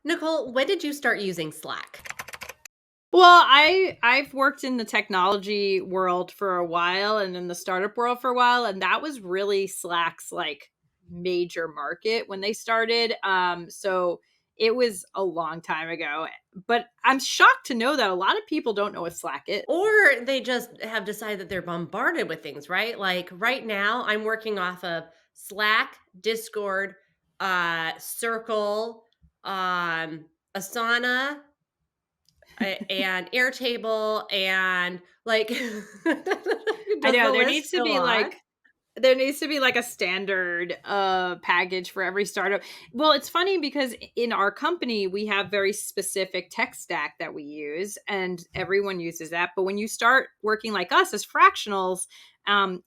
Nicole, when did you start using Slack? Well, I've worked in the technology world for a while and in the startup world for a while, and that was really Slack's like major market when they started. So it was a long time ago. But I'm shocked to know that a lot of people don't know what Slack is. Or they just have decided that they're bombarded with things, right? Like right now, I'm working off of Slack, Discord, Circle, Asana, and Airtable, and like I does know the list go on? there needs to be like a standard package for every startup. Well, it's funny because in our company we have very specific tech stack that we use and everyone uses that. But when you start working like us as fractionals,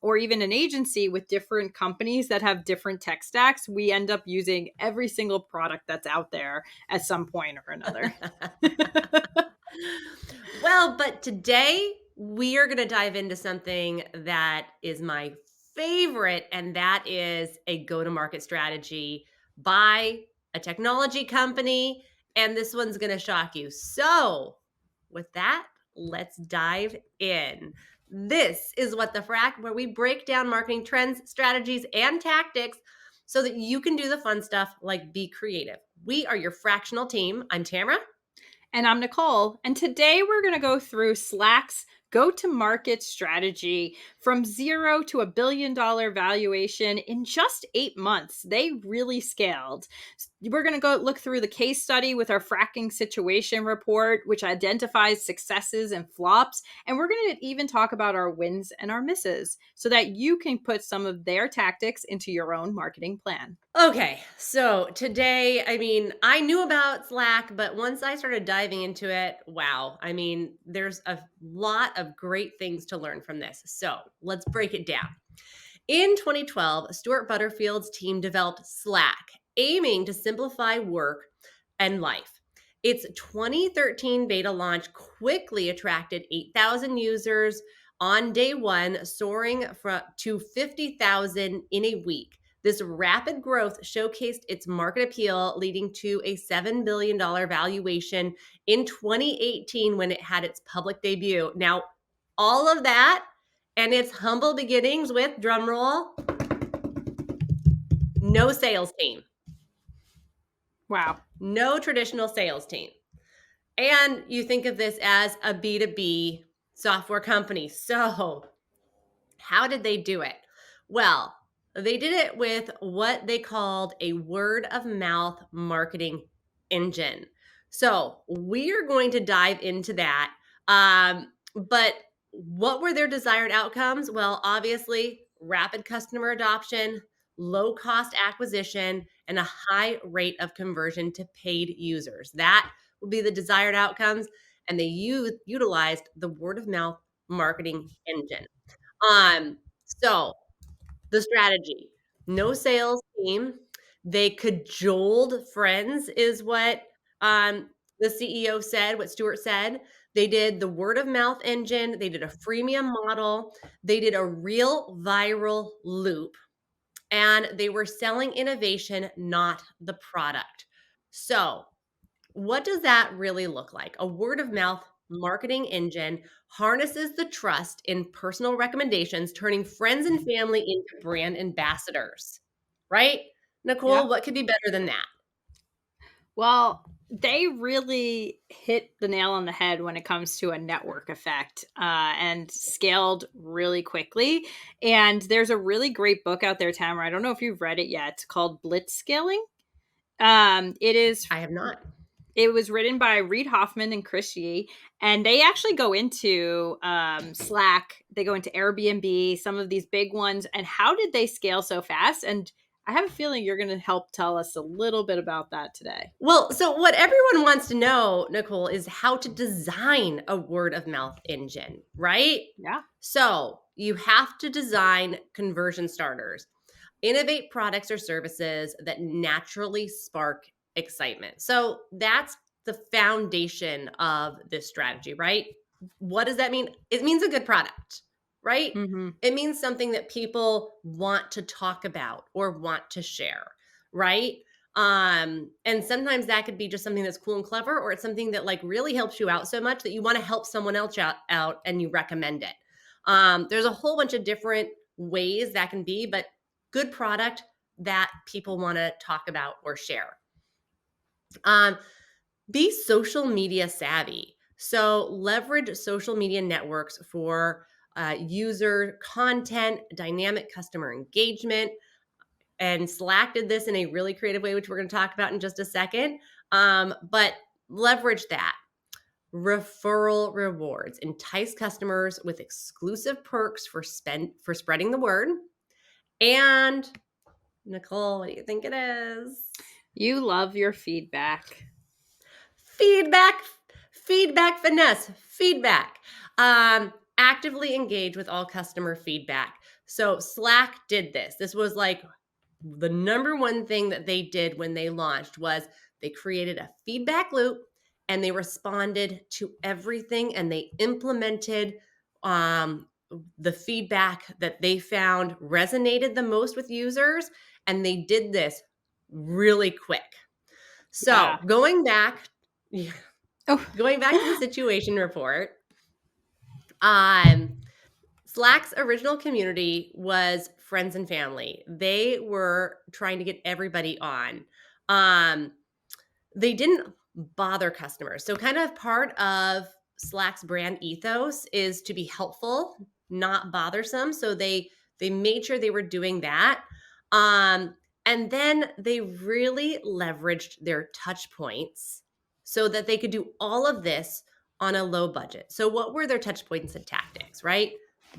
or even an agency with different companies that have different tech stacks, we end up using every single product that's out there at some point or another. Well, but today we are going to dive into something that is my favorite, and that is a go to market strategy by a technology company. And this one's going to shock you. So, with that, let's dive in. This is What the Frac, where we break down marketing trends, strategies, and tactics so that you can do the fun stuff like be creative. We are your fractional team. I'm Tamara. And I'm Nicole. And today we're going to go through Slack's go to market strategy from zero to $1 billion valuation in just 8 months. They really scaled. We're going to go look through the case study with our fracking situation report, which identifies successes and flops. And we're going to even talk about our wins and our misses so that you can put some of their tactics into your own marketing plan. Okay, so today, I mean, I knew about Slack, but once I started diving into it, wow. I mean, there's a lot of great things to learn from this. So let's break it down. In 2012, Stuart Butterfield's team developed Slack, aiming to simplify work and life. Its 2013 beta launch quickly attracted 8,000 users on day one, soaring to 50,000 in a week. This rapid growth showcased its market appeal, leading to a $7 billion valuation in 2018 when it had its public debut. Now, all of that and its humble beginnings with, drumroll, no sales team, Wow. no traditional sales team. And you think of this as a B2B software company. So, how did they do it? Well, they did it with what they called a word of mouth marketing engine. So, we are going to dive into that. But what were their desired outcomes? Well, obviously, rapid customer adoption, low cost acquisition, and a high rate of conversion to paid users. That would be the desired outcomes. And they utilized the word of mouth marketing engine. So the strategy, no sales team. They cajoled friends, is what the CEO said, what Stuart said. They did the word of mouth engine. They did a freemium model. They did a real viral loop. And they were selling innovation, not the product. So what does that really look like? A word of mouth marketing engine harnesses the trust in personal recommendations, turning friends and family into brand ambassadors. Right? Yeah. Nicole, what could be better than that? Well, they really hit the nail on the head when it comes to a network effect, and scaled really quickly. And there's a really great book out there, Tamara. I don't know if you've read it yet. It's called Blitz Scaling. It is. I have not. It was written by Reid Hoffman and Chris Yee, and they actually go into Slack. They go into Airbnb, some of these big ones, and how did they scale so fast? And I have a feeling you're going to help tell us a little bit about that today. Well, so what everyone wants to know, Nicole, is how to design a word of mouth engine, right? Yeah. So you have to design conversion starters, innovate products or services that naturally spark excitement. So that's the foundation of this strategy, right? What does that mean? It means a good product, right? Mm-hmm. It means something that people want to talk about or want to share, right? And sometimes that could be just something that's cool and clever, or it's something that like really helps you out so much that you want to help someone else out and you recommend it. There's a whole bunch of different ways that can be, but good product that people want to talk about or share. Be social media savvy. So leverage social media networks for user content, dynamic customer engagement. And Slack did this in a really creative way, which we're going to talk about in just a second. But leverage that. Referral rewards. Entice customers with exclusive perks for spreading the word. And Nicole, what do you think it is? You love your feedback. Feedback finesse, feedback. Actively engage with all customer feedback. So Slack did this. This was like the number one thing that they did when they launched was they created a feedback loop and they responded to everything and they implemented the feedback that they found resonated the most with users, and they did this really quick. So Yeah. going back to Oh. the situation report, Slack's original community was friends and family. They were trying to get everybody on. They didn't bother customers. So kind of part of Slack's brand ethos is to be helpful, not bothersome. So they made sure they were doing that. And then they really leveraged their touch points so that they could do all of this on a low budget. So what were their touch points and tactics, right?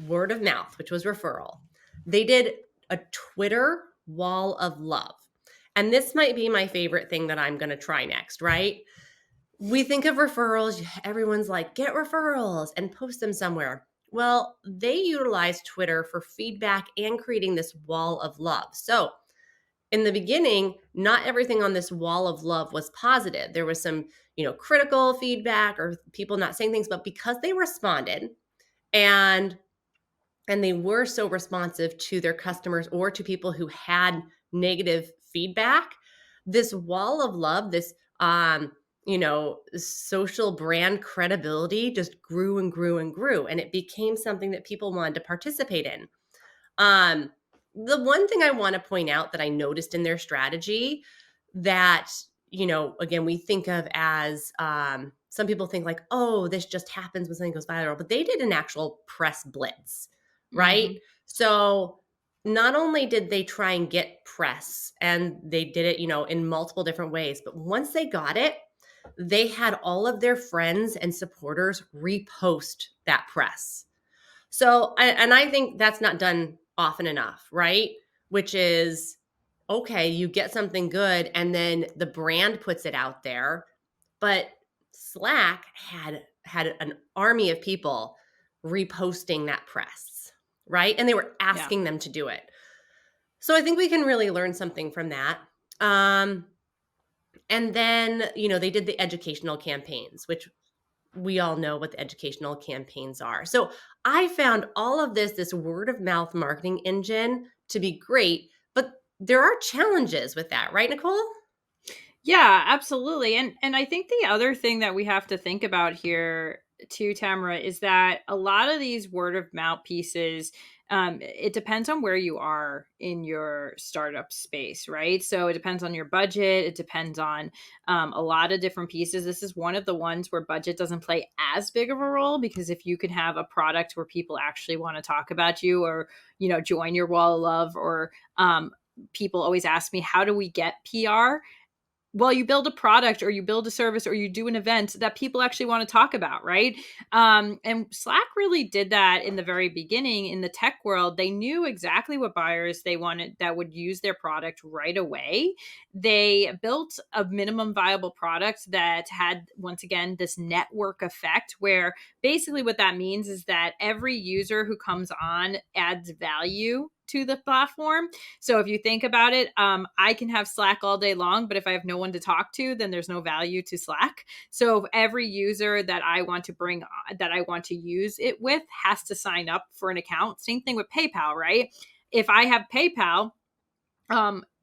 Word of mouth, which was referral. They did a Twitter wall of love. And this might be my favorite thing that I'm going to try next, right? We think of referrals. Everyone's like, get referrals and post them somewhere. Well, they utilize Twitter for feedback and creating this wall of love. So in the beginning, not everything on this wall of love was positive. There was some, critical feedback or people not saying things, but because they responded and they were so responsive to their customers or to people who had negative feedback, this wall of love, this social brand credibility just grew and grew and grew, and it became something that people wanted to participate in. The one thing I want to point out that I noticed in their strategy that, again, we think of as some people think like, oh, this just happens when something goes viral, but they did an actual press blitz, right? Mm-hmm. So not only did they try and get press, and they did it, in multiple different ways, but once they got it, they had all of their friends and supporters repost that press. So, and I think that's not done often enough, right? Which is, okay, you get something good and then the brand puts it out there. But Slack had an army of people reposting that press, right? And they were asking them to do it. So I think we can really learn something from that. And then, they did the educational campaigns, which we all know what the educational campaigns are. So I found all of this word of mouth marketing engine to be great, but there are challenges with that, right, Nicole? Yeah, absolutely. And I think the other thing that we have to think about here too, Tamara, is that a lot of these word of mouth pieces, it depends on where you are in your startup space, right? So it depends on your budget. It depends on a lot of different pieces. This is one of the ones where budget doesn't play as big of a role, because if you can have a product where people actually want to talk about you, or, join your wall of love, or people always ask me, how do we get PR? Well, you build a product or you build a service or you do an event that people actually want to talk about, right? And Slack really did that in the very beginning in the tech world. They knew exactly what buyers they wanted that would use their product right away. They built a minimum viable product that had, once again, this network effect, where basically what that means is that every user who comes on adds value to the platform. So if you think about it, I can have Slack all day long, but if I have no one to talk to, then there's no value to Slack. So every user that I want to bring on, that I want to use it with, has to sign up for an account. Same thing with PayPal, right? If I have PayPal,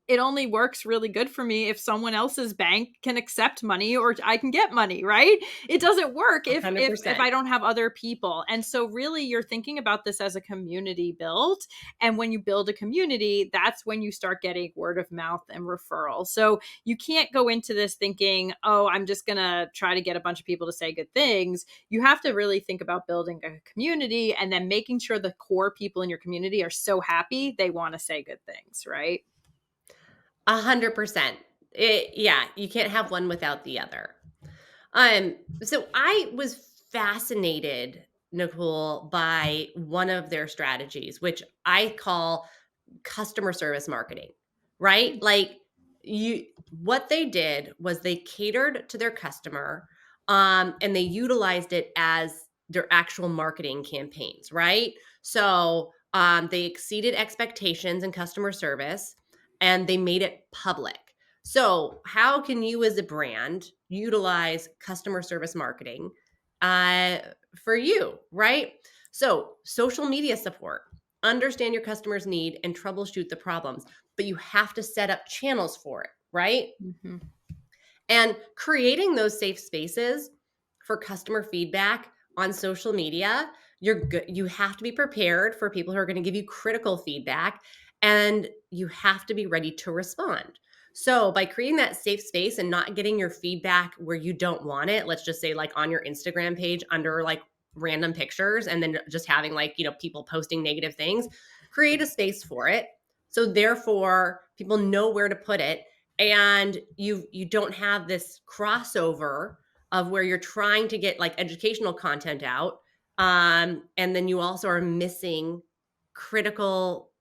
it only works really good for me if someone else's bank can accept money or I can get money, right? It doesn't work if 100%. I don't have other people. And so really you're thinking about this as a community build. And when you build a community, that's when you start getting word of mouth and referral. So you can't go into this thinking, oh, I'm just going to try to get a bunch of people to say good things. You have to really think about building a community and then making sure the core people in your community are so happy they want to say good things, right? 100%. Yeah, you can't have one without the other. Um, so I was fascinated, Nicole, by one of their strategies, which I call customer service marketing, right? Like you what they did was they catered to their customer, and they utilized it as their actual marketing campaigns, right? So they exceeded expectations in customer service and they made it public. So how can you as a brand utilize customer service marketing uh, for you, right? So social media support, understand your customer's need and troubleshoot the problems, but you have to set up channels for it, right? Mm-hmm. And creating those safe spaces for customer feedback on social media, you have to be prepared for people who are going to give you critical feedback, and you have to be ready to respond. So by creating that safe space and not getting your feedback where you don't want it, let's just say like on your Instagram page under like random pictures and then just having like, people posting negative things, create a space for it. So therefore people know where to put it, and you don't have this crossover of where you're trying to get like educational content out, and then you also are missing critical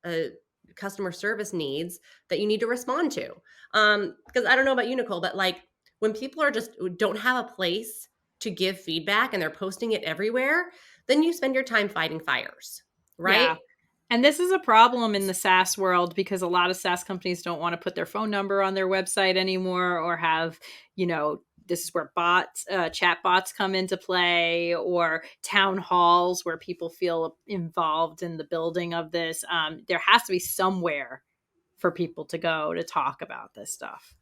customer service needs that you need to respond to, because I don't know about you, Nicole, but like when people are just don't have a place to give feedback and they're posting it everywhere, then you spend your time fighting fires, right? Yeah. And this is a problem in the SaaS world because a lot of SaaS companies don't want to put their phone number on their website anymore or have, this is where chat bots come into play, or town halls where people feel involved in the building of this. There has to be somewhere for people to go to talk about this stuff.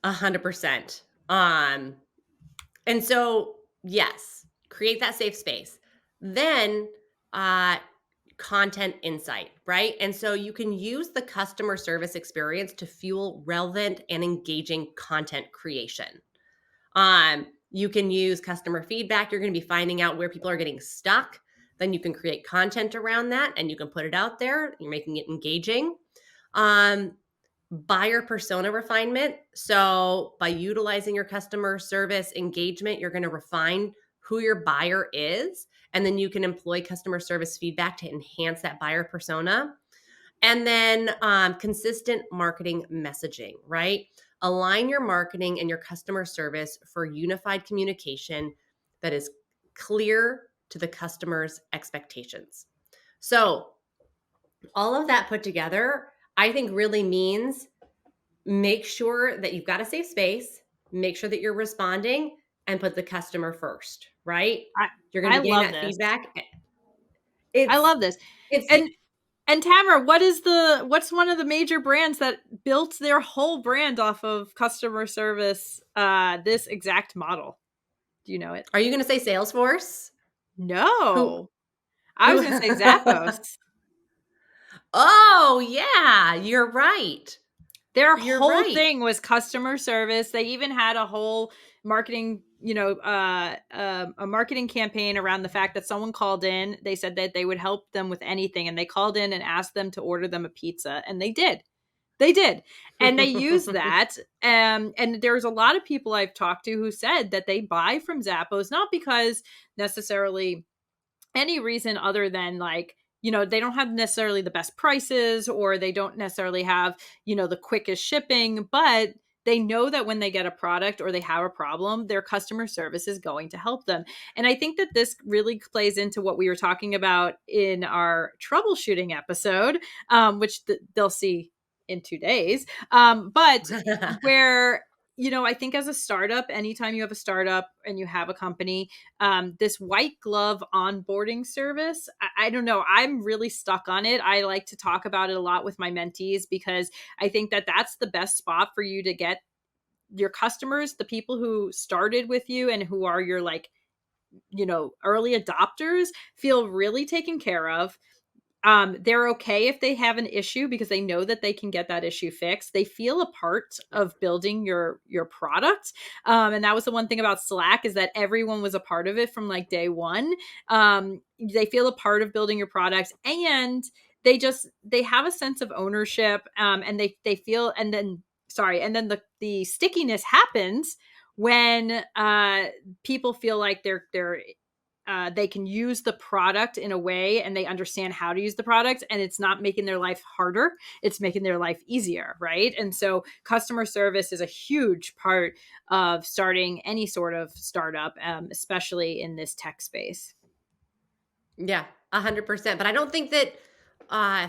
100%. And so, yes, create that safe space. Then, uh, content insight, right? And so you can use the customer service experience to fuel relevant and engaging content creation. You can use customer feedback. You're going to be finding out where people are getting stuck. Then you can create content around that and you can put it out there. You're making it engaging. Um, Buyer persona refinement. So by utilizing your customer service engagement, you're going to refine who your buyer is, and then you can employ customer service feedback to enhance that buyer persona. And then consistent marketing messaging, right? Align your marketing and your customer service for unified communication that is clear to the customer's expectations. So all of that put together, I think really means make sure that you've got a safe space, make sure that you're responding and put the customer first, right? I, You're going to I be getting love that this. feedback. I It's love this. it's And Tamara, what's one of the major brands that built their whole brand off of customer service, this exact model? Do you know it? Are you going to say Salesforce? Who No. I who was going to say Zappos. Oh, yeah, you're right. Their You're whole right. thing was customer service. They even had a whole marketing, a marketing campaign around the fact that someone called in. They said that they would help them with anything, and they called in and asked them to order them a pizza, and they did. They did. And they use that. And there's a lot of people I've talked to who said that they buy from Zappos, not because necessarily any reason other than like, they don't have necessarily the best prices, or they don't necessarily have, the quickest shipping, but they know that when they get a product or they have a problem, their customer service is going to help them. And I think that this really plays into what we were talking about in our troubleshooting episode, which they'll see in 2 days. But where I think as a startup, anytime you have a startup and you have a company, this white glove onboarding service, I don't know, I'm really stuck on it. I like to talk about it a lot with my mentees because I think that that's the best spot for you to get your customers, the people who started with you and who are your like, early adopters, feel really taken care of. They're okay if they have an issue because they know that they can get that issue fixed. They feel a part of building your product. And that was the one thing about Slack, is that everyone was a part of it from like day one. They feel a part of building your product, and they have a sense of ownership. And they feel, and then sorry, and then the stickiness happens when people feel like they can use the product in a way and they understand how to use the product, and it's not making their life harder, it's making their life easier, right? And so customer service is a huge part of starting any sort of startup, especially in this tech space. Yeah, 100%. But I don't think that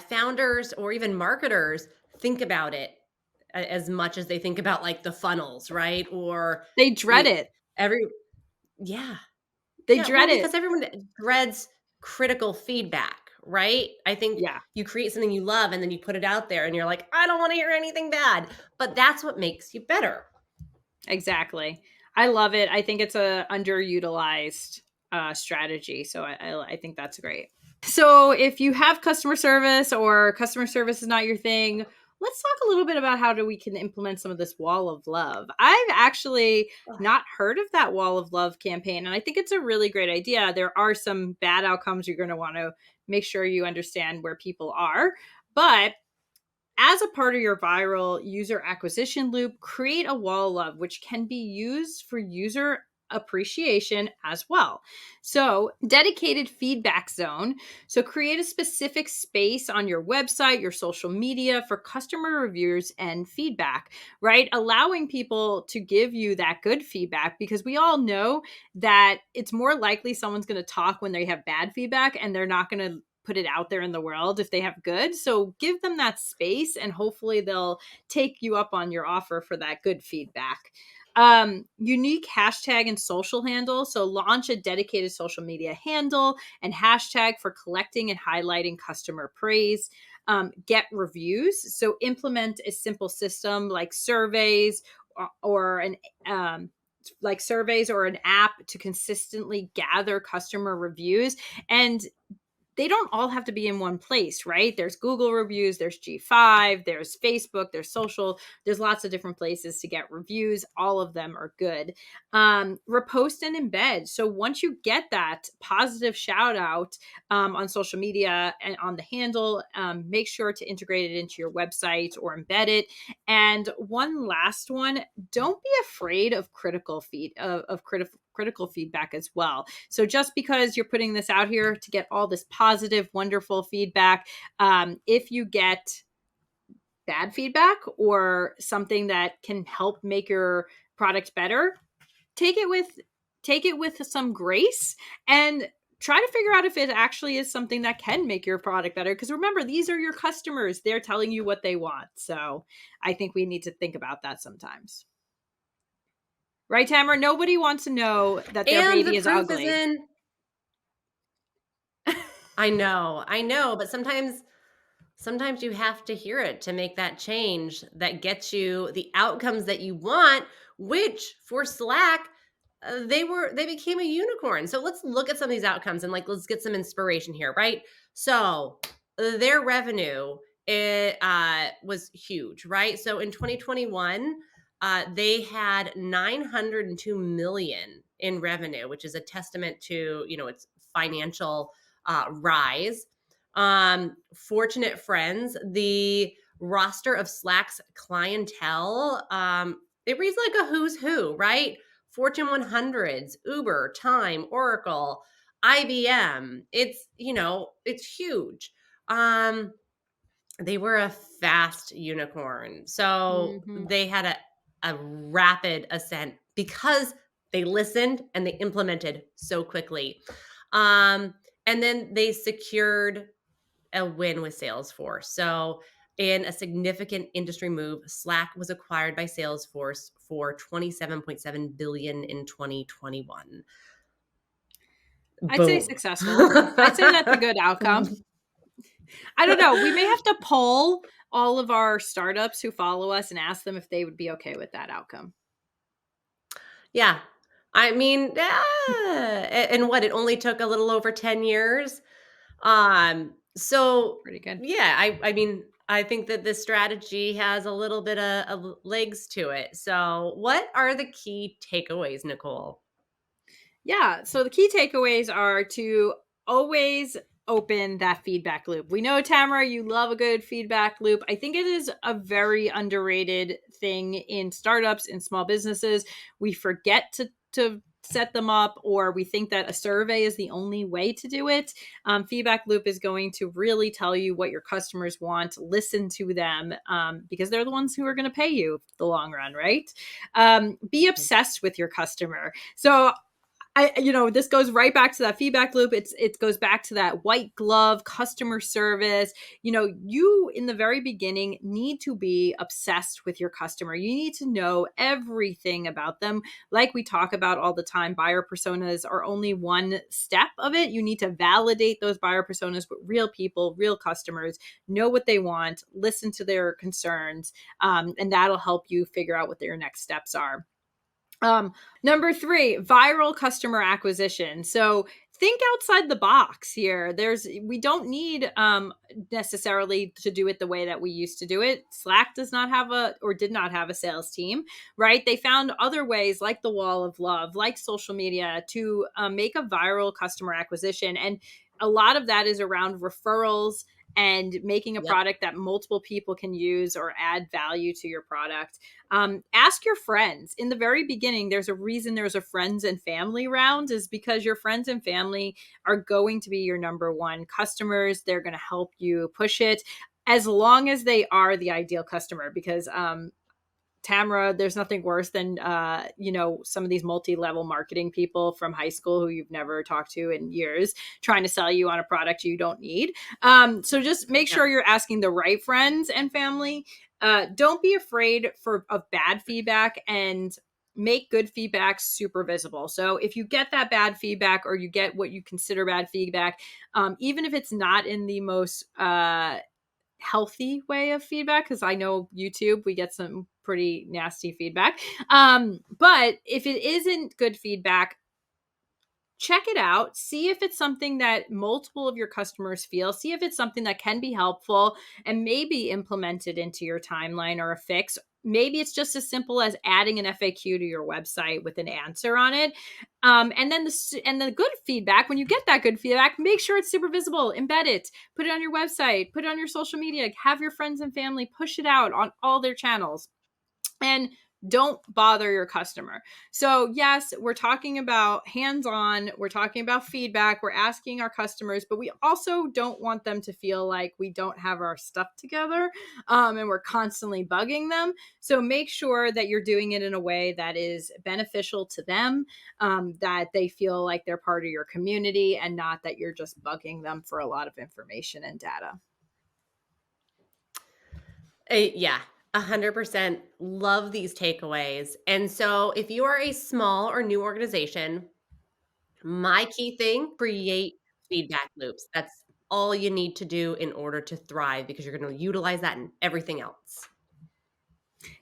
founders or even marketers think about it as much as they think about like the funnels, right? Or They dread the it. every yeah. They Yeah, well, dread it. because everyone dreads critical feedback, right? I think Yeah, you create something you love and then you put it out there and you're like, I don't want to hear anything bad. But that's what makes you better. exactly. I love it. I think it's a underutilized strategy. So I think that's great. So, if you have customer service or customer service is not your thing, let's talk a little bit about how we can implement some of this wall of love. I've actually Ugh. not heard of that wall of love campaign, and I think it's a really great idea. There are some bad outcomes. You're going to want to make sure you understand where people are, but as a part of your viral user acquisition loop, create a wall of love, which can be used for user appreciation as well. So, dedicated feedback zone. So, create a specific space on your website, your social media for customer reviews and feedback, right? Allowing people to give you that good feedback, because we all know that it's more likely someone's going to talk when they have bad feedback and they're not going to put it out there in the world if they have good. So give them that space and hopefully they'll take you up on your offer for that good feedback. Unique hashtag and social handle. So launch a dedicated social media handle and hashtag for collecting and highlighting customer praise. Get reviews. So implement a simple system like surveys or an surveys or an app to consistently gather customer reviews. And they don't all have to be in one place, right? There's Google reviews, there's G5, there's Facebook, there's social, there's lots of different places to get reviews. All of them are good. Repost and embed. So once you get that positive shout out on social media and on the handle, make sure to integrate it into your website or embed it. And one last one, don't be afraid of critical feedback as well. So just because you're putting this out here to get all this positive, wonderful feedback, if you get bad feedback or something that can help make your product better, take it with some grace and try to figure out if it actually is something that can make your product better. Because remember, these are your customers. They're telling you what they want. So I think we need to think about that sometimes. Right, Tamara? Nobody wants to know that their And the baby is proof is ugly. in I know, but sometimes you have to hear it to make that change that gets you the outcomes that you want, which for Slack, they became a unicorn. So let's look at some of these outcomes and like let's get some inspiration here, right? So their revenue was huge, right? So in 2021, they had 902 million in revenue, which is a testament to its financial rise. Fortunate Friends, the roster of Slack's clientele, it reads like a who's who, right? Fortune 100s, Uber, Time, Oracle, IBM. It's huge. Um, they were a fast unicorn. So Mhm. they had a rapid ascent because they listened and they implemented so quickly. Um, and then they secured a win with Salesforce. So In a significant industry move, Slack was acquired by Salesforce for 27.7 billion in 2021. I'd say Boom. successful. I'd say that's a good outcome. I don't know. We may have to poll all of our startups who follow us and ask them if they would be okay with that outcome. Yeah. I mean, and what, it only took a little over 10 years. So Pretty good. yeah, I mean, I think that this strategy has a little bit of legs to it. So what are the key takeaways, Nicole? Yeah. So the key takeaways are to always open that feedback loop. We know, Tamara, you love a good feedback loop. I think it is a very underrated thing in startups, in small businesses. We forget to set them up, or we think that a survey is the only way to do it. Feedback loop is going to really tell you what your customers want. Listen to them, because they're the ones who are going to pay you the long run, right? Be obsessed with your customer. So this goes right back to that feedback loop. It goes back to that white glove customer service. You in the very beginning need to be obsessed with your customer. You need to know everything about them. Like we talk about all the time, buyer personas are only one step of it. You need to validate those buyer personas with real people, real customers, know what they want, listen to their concerns, and that'll help you figure out what their next steps are. Number 3, viral customer acquisition. So think outside the box here. We don't need necessarily to do it the way that we used to do it. Slack did not have a sales team, right? They found other ways like the wall of love, like social media, to make a viral customer acquisition. And a lot of that is around referrals and making a Yep. product that multiple people can use or add value to your product. Ask your friends. In the very beginning, there's a reason there's a friends and family round, is because your friends and family are going to be your number one customers. They're going to help you push it as long as they are the ideal customer, because Tamara, there's nothing worse than some of these multi-level marketing people from high school who you've never talked to in years trying to sell you on a product you don't need. So just make Yep. sure you're asking the right friends and family. Don't be afraid of bad feedback, and make good feedback super visible. So if you get that bad feedback, or you get what you consider bad feedback, even if it's not in the most healthy way of feedback, because I know YouTube, we get some pretty nasty feedback. But if it isn't good feedback, check it out. See if it's something that multiple of your customers feel. See if it's something that can be helpful and maybe implemented into your timeline or a fix. Maybe it's just as simple as adding an FAQ to your website with an answer on it. And then the good feedback, when you get that good feedback, make sure it's super visible. Embed it. Put it on your website. Put it on your social media. Have your friends and family push it out on all their channels. And don't bother your customer. So yes, we're talking about hands-on, we're talking about feedback, we're asking our customers, but we also don't want them to feel like we don't have our stuff together, and we're constantly bugging them. So make sure that you're doing it in a way that is beneficial to them, that they feel like they're part of your community, and not that you're just bugging them for a lot of information and data. Yeah, 100% love these takeaways. And so if you are a small or new organization, my key thing, create feedback loops. That's all you need to do in order to thrive, because you're going to utilize that in everything else.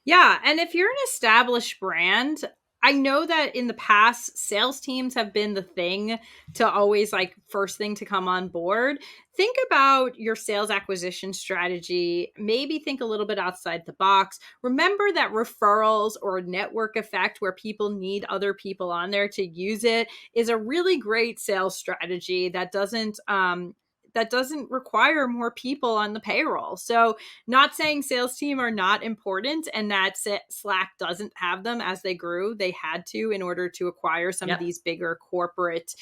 Yeah. And if you're an established brand, I know that in the past, sales teams have been the thing to always like first thing to come on board. Think about your sales acquisition strategy. Maybe think a little bit outside the box. Remember that referrals or network effect, where people need other people on there to use it, is a really great sales strategy that doesn't require more people on the payroll. So not saying sales team are not important, and that Slack doesn't have them. As they grew, they had to, in order to acquire some of Yep. these bigger corporate,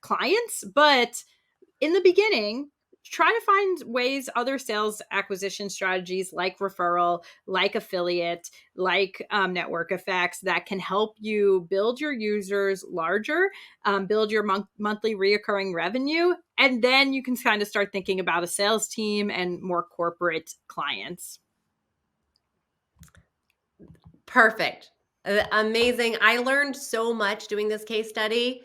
clients. But in the beginning, try to find ways, other sales acquisition strategies like referral, like affiliate, like network effects that can help you build your users larger, build your monthly reoccurring revenue. And then you can kind of start thinking about a sales team and more corporate clients. Perfect. Amazing. I learned so much doing this case study.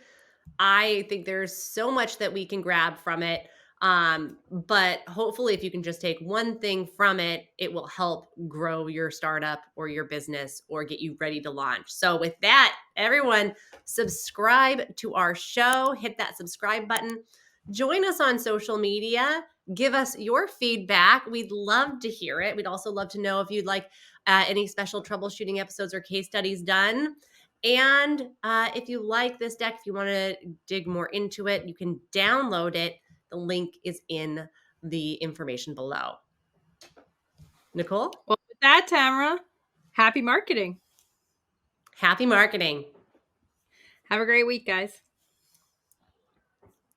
I think there's so much that we can grab from it. But hopefully, if you can just take one thing from it, it will help grow your startup or your business or get you ready to launch. So, with that, everyone, subscribe to our show, hit that subscribe button, join us on social media, give us your feedback. We'd love to hear it. We'd also love to know if you'd like any special troubleshooting episodes or case studies done. And if you like this deck, if you want to dig more into it, you can download it. The link is in the information below. Nicole? Well, with that, Tamara, happy marketing. Happy marketing. Have a great week, guys.